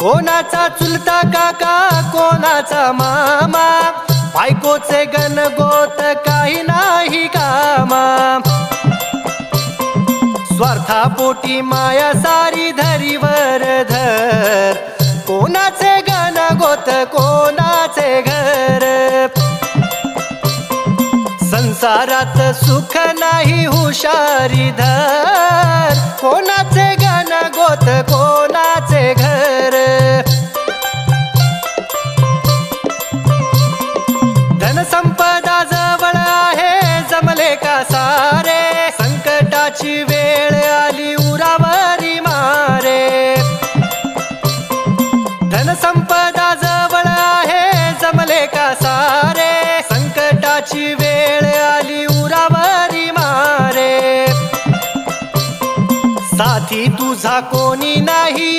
कोणाचा चुलता काका कोणाचा मामा, बायकोचे गणगोत काही नाही कामा। स्वार्थापोटी माया सारी धरीवर धर, कोणाचे गणगोत कोणाचे घर। संसारात सुख नाही हुशारी धर, कोणाचे गणगोत कोणाचे घर। धनसंपदा जवळ आहे जमले का सारे, संकटाची वेळ आली उरावरी मारे। धनसंपदा जवळ आहे जमले का सारे, संकटाची वेळ आली उरावरी मारे। साथी तुझा कोणी नाही